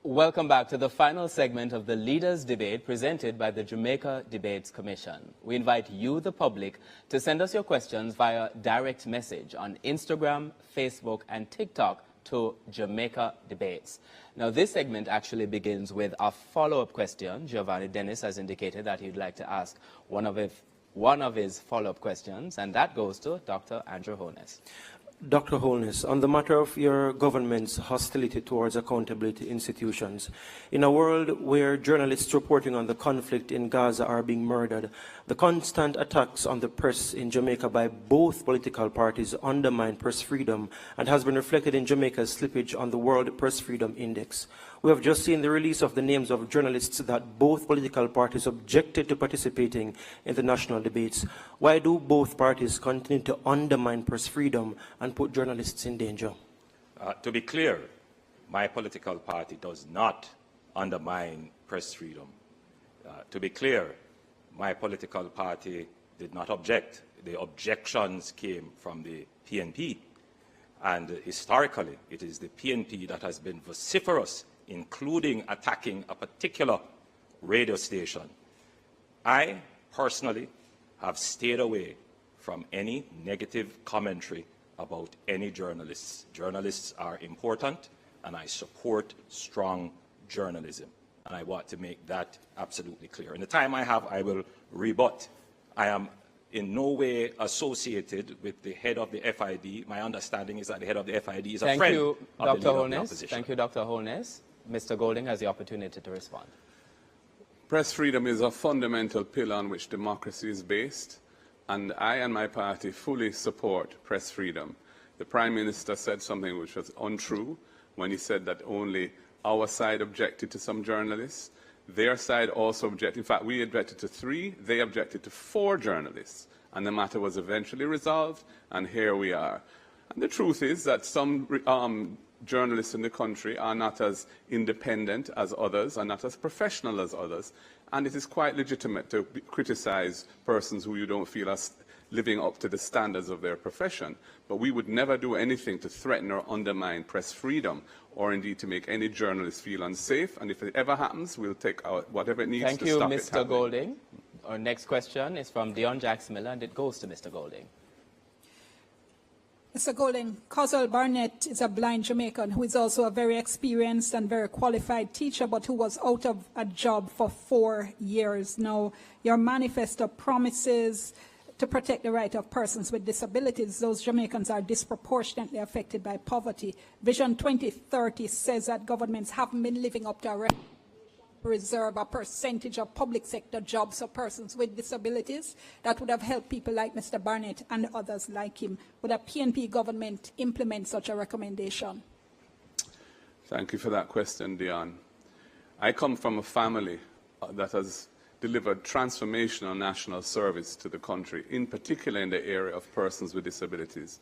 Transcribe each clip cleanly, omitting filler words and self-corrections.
Welcome back to the final segment of the Leaders' Debate presented by the Jamaica Debates Commission. We invite you, the public, to send us your questions via direct message on Instagram, Facebook, and TikTok to Jamaica Debates. Now, this segment actually begins with a follow-up question. Giovanni Dennis has indicated that he'd like to ask one of his follow-up questions, and that goes to Dr. Andrew Holness. Dr. Holness, on the matter of your government's hostility towards accountability institutions, in a world where journalists reporting on the conflict in Gaza are being murdered, the constant attacks on the press in Jamaica by both political parties undermine press freedom and has been reflected in Jamaica's slippage on the World Press Freedom Index. We have just seen the release of the names of journalists that both political parties objected to participating in the national debates. Why do both parties continue to undermine press freedom and put journalists in danger? To be clear, my political party does not undermine press freedom. To be clear, my political party did not object. The objections came from the PNP. And historically, it is the PNP that has been vociferous, including attacking a particular radio station. I personally have stayed away from any negative commentary about any journalists. Journalists are important, and I support strong journalism. And I want to make that absolutely clear. In the time I have, I will rebut. I am in no way associated with the head of the FID. My understanding is that the head of the FID is a friend of the leader of the opposition. Thank you, Dr. Holness. Mr. Golding has the opportunity to respond. Press freedom is a fundamental pillar on which democracy is based, and I and my party fully support press freedom. The Prime Minister said something which was untrue when he said that only our side objected to some journalists. Their side also objected. In fact, we objected to 3, they objected to 4 journalists, and the matter was eventually resolved, and here we are. And the truth is that some journalists in the country are not as independent as others, are not as professional as others, and it is quite legitimate to criticize persons who you don't feel are living up to the standards of their profession. But we would never do anything to threaten or undermine press freedom, or indeed to make any journalist feel unsafe. And if it ever happens, we'll take out whatever it needs to stop it happening. Thank you, Mr. Golding. Our next question is from Dion Jacksmiller, and it goes to Mr. Golding. Mr. Golding, Coswell Barnett is a blind Jamaican who is also a very experienced and very qualified teacher, but who was out of a job for 4 years now. Your manifesto promises to protect the right of persons with disabilities. Those Jamaicans are disproportionately affected by poverty. Vision 2030 says that governments haven't been living up to a recommendation to reserve a percentage of public sector jobs for persons with disabilities. That would have helped people like Mr. Barnett and others like him. Would a PNP government implement such a recommendation? Thank you for that question, Dion. I come from a family that has delivered transformational national service to the country, in particular in the area of persons with disabilities.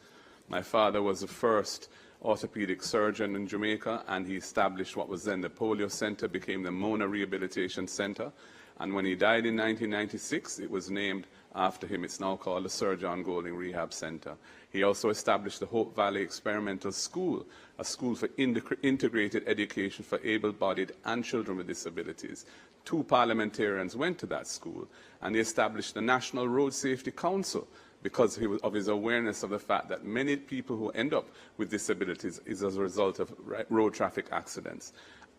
My father was the first orthopedic surgeon in Jamaica, and he established what was then the Polio Center, became the Mona Rehabilitation Center. And when he died in 1996, it was named after him. It's now called the Sir John Golding Rehab Center. He also established the Hope Valley Experimental School, a school for integrated education for able-bodied and children with disabilities. 2 parliamentarians went to that school, and he established the National Road Safety Council because of his awareness of the fact that many people who end up with disabilities is as a result of road traffic accidents.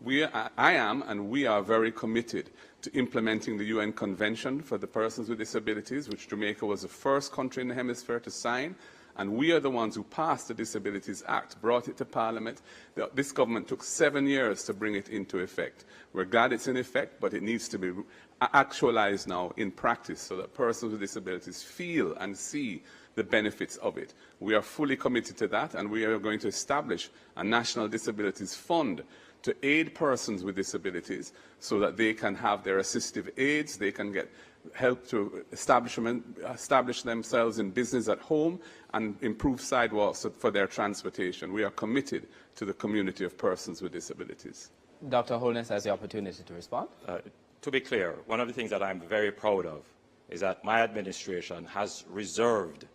I am and we are very committed to implementing the UN Convention for the Persons with Disabilities, which Jamaica was the first country in the hemisphere to sign. And we are the ones who passed the Disabilities Act, brought it to Parliament. This government took 7 years to bring it into effect. We're glad it's in effect, but it needs to be actualized now in practice so that persons with disabilities feel and see the benefits of it. We are fully committed to that, and we are going to establish a National Disabilities Fund to aid persons with disabilities so that they can have their assistive aids, they can get help to establish themselves in business at home and improve sidewalks for their transportation. We are committed to the community of persons with disabilities. Dr. Holness has the opportunity to respond. To be clear, one of the things that I'm very proud of is that my administration has reserved,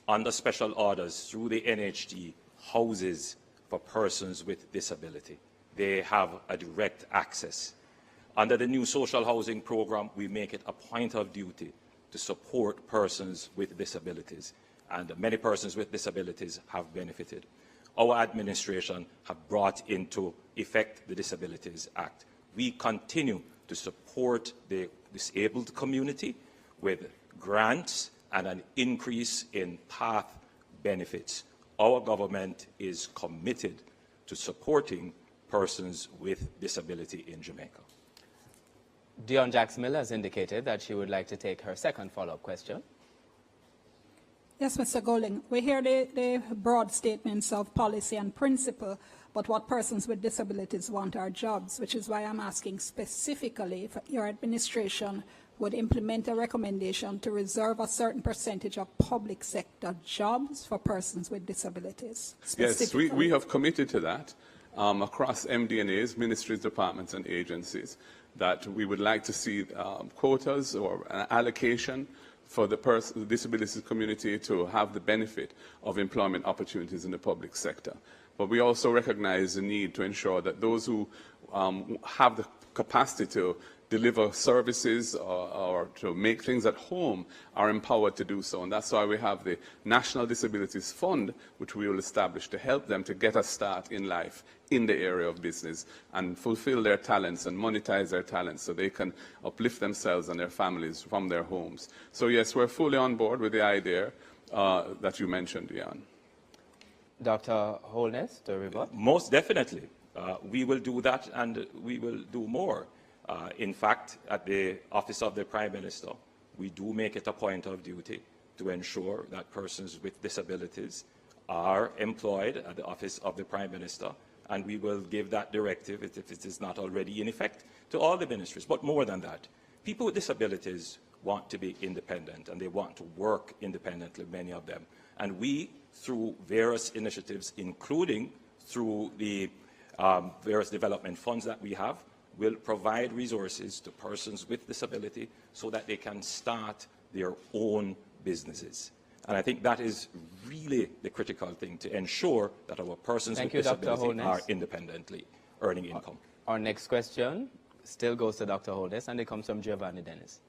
under special orders through the NHD, houses for persons with disability. they have a direct access. Under the new social housing program, we make it a point of duty to support persons with disabilities, and many persons with disabilities have benefited. Our administration have brought into effect the Disabilities Act. We continue to support the disabled community with grants and an increase in path benefits. Our government is committed to supporting persons with disability in Jamaica. Dion Jax-Miller has indicated that she would like to take her second follow-up question. Yes, Mr. Golding, we hear the broad statements of policy and principle, but what persons with disabilities want are jobs, which is why I'm asking specifically if your administration would implement a recommendation to reserve a certain percentage of public sector jobs for persons with disabilities. Yes, we have committed to that across MD&As, ministries, departments and agencies, that we would like to see quotas or an allocation for the disability community to have the benefit of employment opportunities in the public sector. But we also recognize the need to ensure that those who have the capacity to deliver services or to make things at home are empowered to do so. And that's why we have the National Disabilities Fund, which we will establish to help them to get a start in life in the area of business and fulfill their talents and monetize their talents so they can uplift themselves and their families from their homes. So yes, we're fully on board with the idea that you mentioned, Ian. Dr. Holness, to rebut. Most definitely. We will do that, and we will do more. In fact, at the Office of the Prime Minister, we do make it a point of duty to ensure that persons with disabilities are employed at the Office of the Prime Minister, and we will give that directive, if it is not already in effect, to all the ministries. But more than that, people with disabilities want to be independent, and they want to work independently, many of them. And we, through various initiatives, including through the various development funds that we have, will provide resources to persons with disability so that they can start their own businesses. And I think that is really the critical thing, to ensure that our persons with disability are independently earning income. Our next question still goes to Dr. Holness, and it comes from Giovanni Dennis.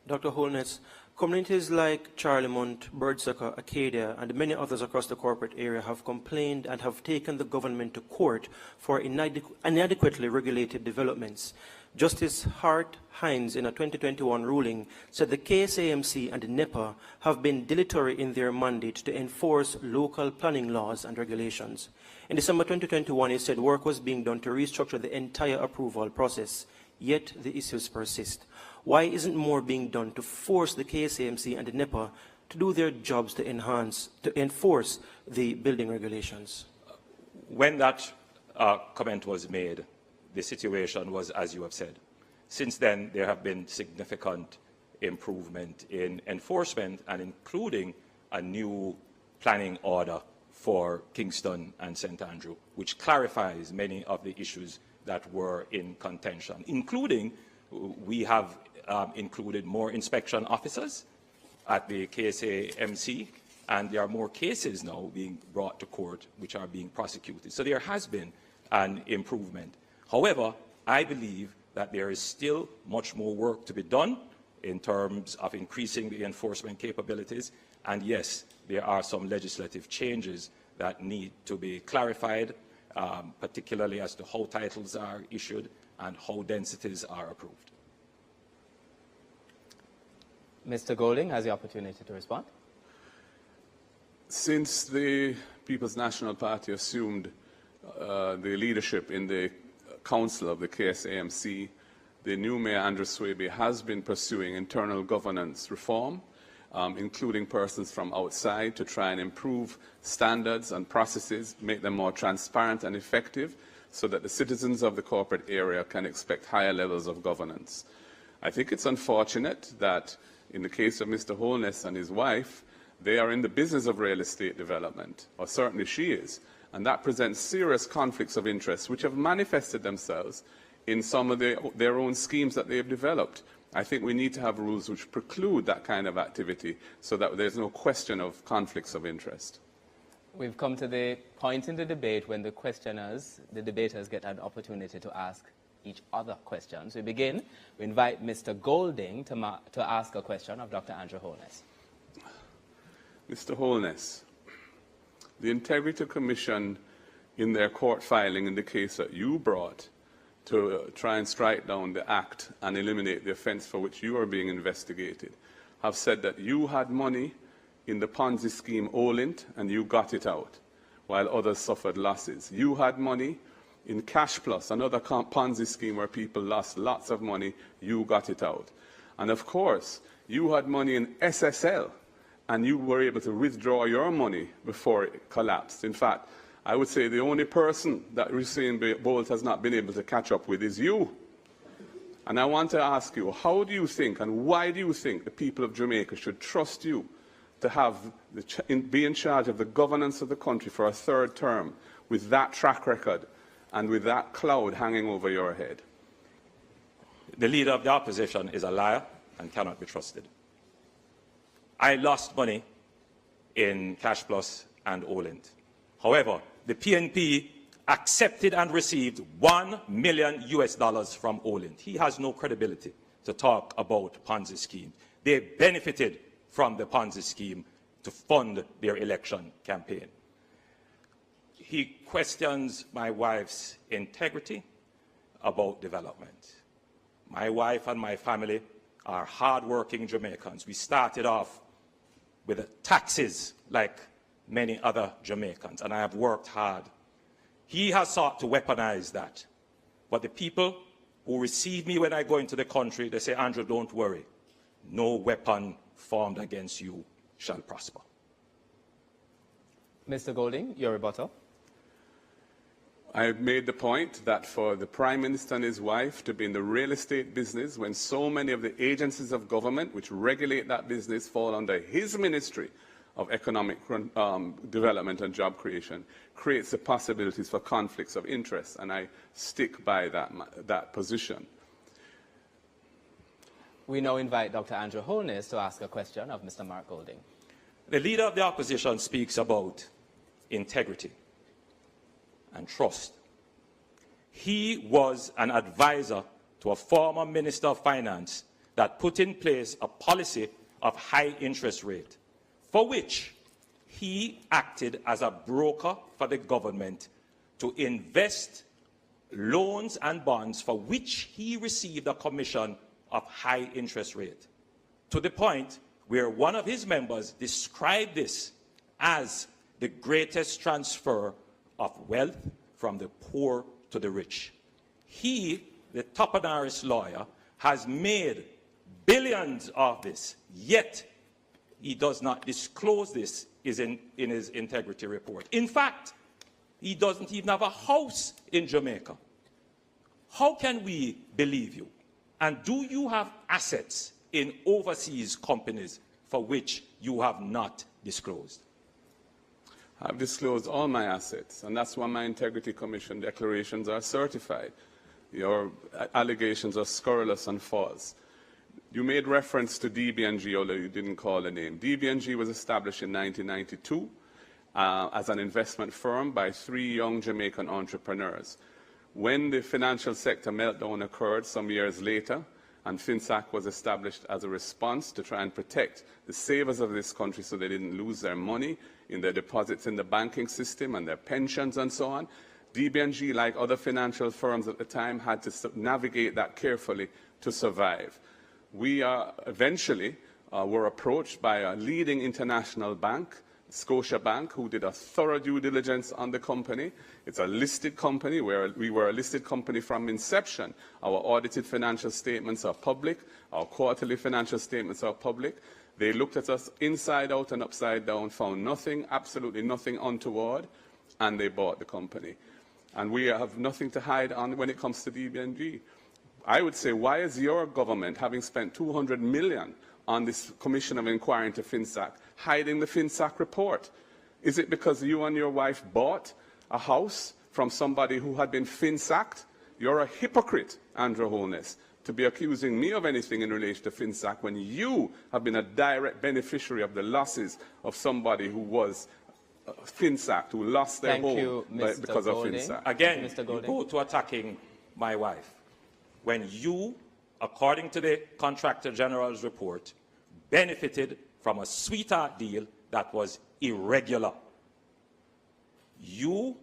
Dr. Holness, communities like Charlemont, Birdsucker, Acadia, and many others across the corporate area have complained and have taken the government to court for inadequately regulated developments. Justice Hart Hines, in a 2021 ruling, said the KSAMC and NEPA have been dilatory in their mandate to enforce local planning laws and regulations. In December 2021, he said work was being done to restructure the entire approval process, yet the issues persist. Why isn't more being done to force the KSAMC and the NEPA to do their jobs to enforce the building regulations? When that comment was made, the situation was as you have said. Since then, there have been significant improvement in enforcement, and including a new planning order for Kingston and St. Andrew, which clarifies many of the issues that were in contention, including we have included more inspection officers at the KSAMC, and there are more cases now being brought to court which are being prosecuted. So there has been an improvement. However, I believe that there is still much more work to be done in terms of increasing the enforcement capabilities. And yes, there are some legislative changes that need to be clarified, particularly as to how titles are issued and how densities are approved. Mr. Golding has the opportunity to respond. Since the People's National Party assumed the leadership in the council of the KSAMC, the new Mayor Andrew Swaby has been pursuing internal governance reform, including persons from outside, to try and improve standards and processes, make them more transparent and effective, so that the citizens of the corporate area can expect higher levels of governance. I think it's unfortunate that in the case of Mr. Holness and his wife, they are in the business of real estate development, or certainly she is, and that presents serious conflicts of interest which have manifested themselves in some of their own schemes that they have developed. I think we need to have rules which preclude that kind of activity so that there's no question of conflicts of interest. We've come to the point in the debate when the debaters get an opportunity to ask each other questions. We begin. We invite Mr. Golding to ask a question of Dr. Andrew Holness. Mr. Holness, the Integrity Commission, in their court filing in the case that you brought to try and strike down the act and eliminate the offence for which you are being investigated, have said that you had money in the Ponzi scheme Olint and you got it out, while others suffered losses. You had money in Cash Plus, another Ponzi scheme where people lost lots of money, you got it out. And of course, you had money in SSL, and you were able to withdraw your money before it collapsed. In fact, I would say the only person that Usain Bolt has not been able to catch up with is you. And I want to ask you, how do you think and why do you think the people of Jamaica should trust you to be in charge of the governance of the country for a third term with that track record and with that cloud hanging over your head? The leader of the opposition is a liar and cannot be trusted. I lost money in Cash Plus and Olint. However, the PNP accepted and received $1 million from Olint. He has no credibility to talk about Ponzi scheme. They benefited from the Ponzi scheme to fund their election campaign. He questions my wife's integrity about development. My wife and my family are hard-working Jamaicans. We started off with taxes like many other Jamaicans, and I have worked hard. He has sought to weaponize that. But the people who receive me when I go into the country, they say, Andrew, don't worry. No weapon formed against you shall prosper. Mr. Golding, your rebuttal. I made the point that for the Prime Minister and his wife to be in the real estate business when so many of the agencies of government which regulate that business fall under his Ministry of Economic Development and Job Creation creates the possibilities for conflicts of interest, and I stick by that position. We now invite Dr. Andrew Holness to ask a question of Mr. Mark Golding. The leader of the opposition speaks about integrity and trust. He was an advisor to a former Minister of Finance that put in place a policy of high interest rate, for which he acted as a broker for the government to invest loans and bonds for which he received a commission of high interest rate, to the point where one of his members described this as the greatest transfer of wealth from the poor to the rich. He, the Topanaris lawyer, has made billions of this, yet he does not disclose this in his integrity report. In fact, he doesn't even have a house in Jamaica. How can we believe you? And do you have assets in overseas companies for which you have not disclosed? I've disclosed all my assets, and that's why my Integrity Commission declarations are certified. Your allegations are scurrilous and false. You made reference to DB&G, although you didn't call the name. DB&G was established in 1992 as an investment firm by 3 young Jamaican entrepreneurs. When the financial sector meltdown occurred some years later, and FinSAC was established as a response to try and protect the savers of this country so they didn't lose their money in their deposits in the banking system and their pensions and so on, DB&G, like other financial firms at the time, had to navigate that carefully to survive. We eventually were approached by a leading international bank, Scotiabank, who did a thorough due diligence on the company. It's a listed company. We were a listed company from inception. Our audited financial statements are public. Our quarterly financial statements are public. They looked at us inside out and upside down, found nothing, absolutely nothing untoward, and they bought the company. And we have nothing to hide on when it comes to DB&G. I would say, why is your government, having spent $200 million on this Commission of Inquiry into FinSAC, hiding the FinSAC report? Is it because you and your wife bought a house from somebody who had been FinSAC'd? You're a hypocrite, Andrew Holness, to be accusing me of anything in relation to FinSAC when you have been a direct beneficiary of the losses of somebody who was FinSac, who lost their Thank home you, Mr. because Golding. of FinSac. Again, Mr. you Golding. go to attacking my wife when you, according to the Contractor General's report, benefited from a sweetheart deal that was irregular. You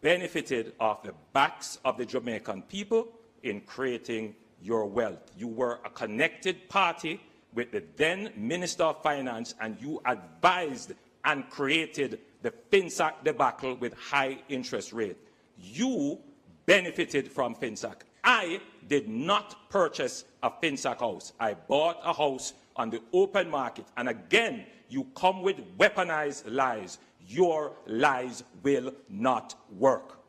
benefited off the backs of the Jamaican people in creating your wealth. You were a connected party with the then Minister of Finance, and you advised and created the FinSac debacle with high interest rate. You benefited from FinSac. I did not purchase a FinSac house. I bought a house on the open market. And again, you come with weaponized lies. Your lies will not work.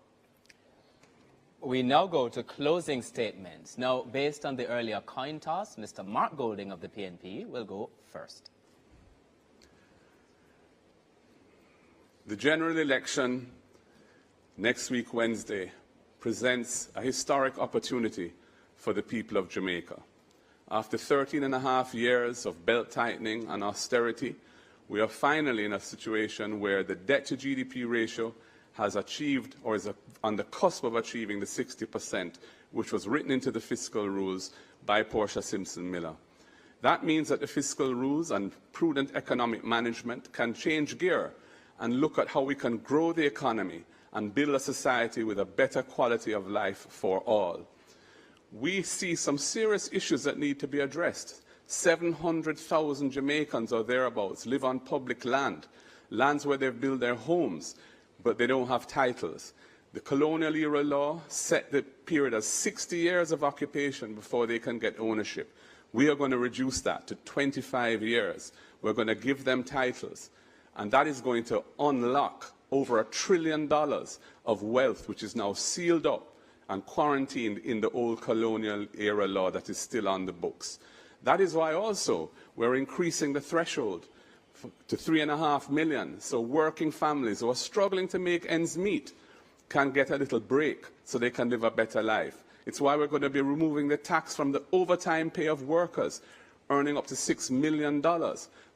We now go to closing statements. Now, based on the earlier coin toss, Mr. Mark Golding of the PNP will go first. The general election next week, Wednesday, presents a historic opportunity for the people of Jamaica. After 13.5 years of belt-tightening and austerity, we are finally in a situation where the debt-to-GDP ratio has achieved, or is on the cusp of achieving, the 60%, which was written into the fiscal rules by Portia Simpson Miller. That means that the fiscal rules and prudent economic management can change gear and look at how we can grow the economy and build a society with a better quality of life for all. We see some serious issues that need to be addressed. 700,000 Jamaicans or thereabouts live on public land, lands where they've built their homes, but they don't have titles. The colonial era law set the period as 60 years of occupation before they can get ownership. We are going to reduce that to 25 years. We're going to give them titles. And that is going to unlock over $1 trillion of wealth, which is now sealed up and quarantined in the old colonial era law that is still on the books. That is why also we're increasing the threshold to 3.5 million, so working families who are struggling to make ends meet can get a little break so they can live a better life. It's why we're going to be removing the tax from the overtime pay of workers earning up to $6 million,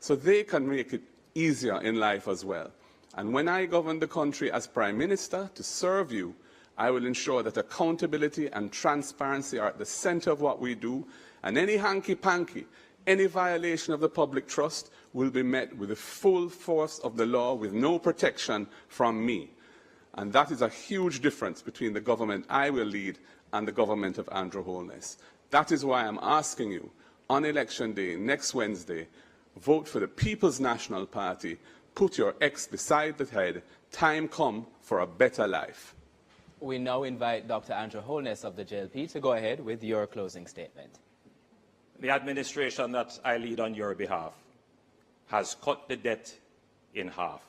so they can make it easier in life as well. And when I govern the country as Prime Minister to serve you, I will ensure that accountability and transparency are at the center of what we do, and any hanky-panky, any violation of the public trust will be met with the full force of the law with no protection from me. And that is a huge difference between the government I will lead and the government of Andrew Holness. That is why I'm asking you, on Election Day, next Wednesday, vote for the People's National Party, put your ex beside the head, time come for a better life. We now invite Dr. Andrew Holness of the JLP to go ahead with your closing statement. The administration that I lead on your behalf has cut the debt in half.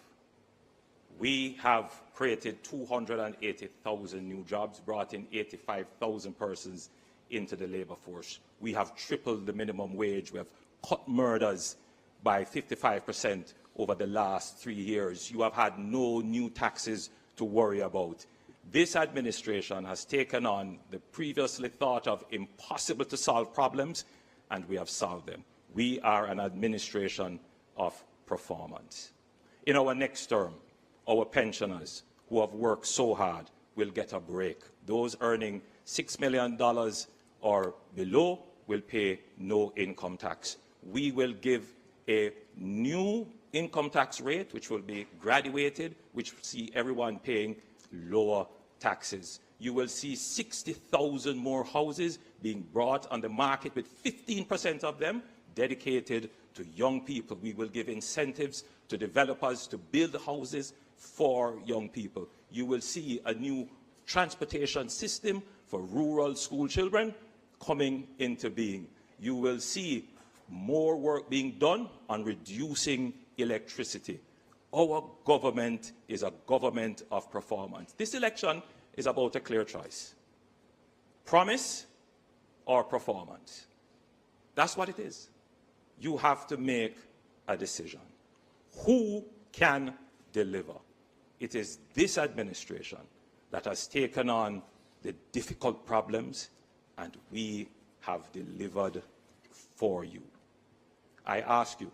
We have created 280,000 new jobs, brought in 85,000 persons into the labor force. We have tripled the minimum wage. We have cut murders by 55% over the last 3 years. You have had no new taxes to worry about. This administration has taken on the previously thought of impossible to solve problems, and we have solved them. We are an administration of performance. In our next term, our pensioners who have worked so hard will get a break. Those earning $6 million or below will pay no income tax. We will give a new income tax rate, which will be graduated, which will see everyone paying lower taxes. You will see 60,000 more houses being brought on the market, with 15% of them dedicated to young people. We will give incentives to developers to build houses for young people. You will see a new transportation system for rural school children coming into being. You will see more work being done on reducing electricity. Our government is a government of performance. This election is about a clear choice: promise or performance. That's what it is. You have to make a decision. Who can deliver? It is this administration that has taken on the difficult problems, and we have delivered for you. I ask you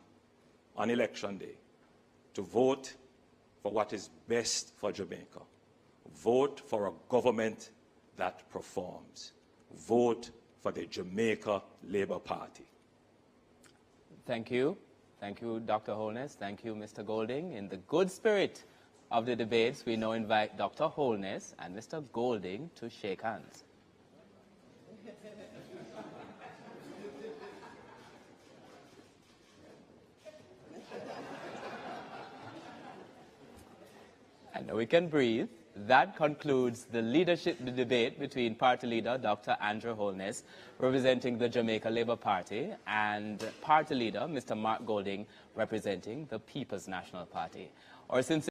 on Election Day to vote for what is best for Jamaica. Vote for a government that performs. Vote for the Jamaica Labour Party. Thank you. Thank you, Dr. Holness. Thank you, Mr. Golding. In the good spirit of the debates, we now invite Dr. Holness and Mr. Golding to shake hands. And now we can breathe. That concludes the leadership debate between party leader Dr. Andrew Holness, representing the Jamaica Labour Party, and party leader Mr. Mark Golding, representing the People's National Party. Our sincere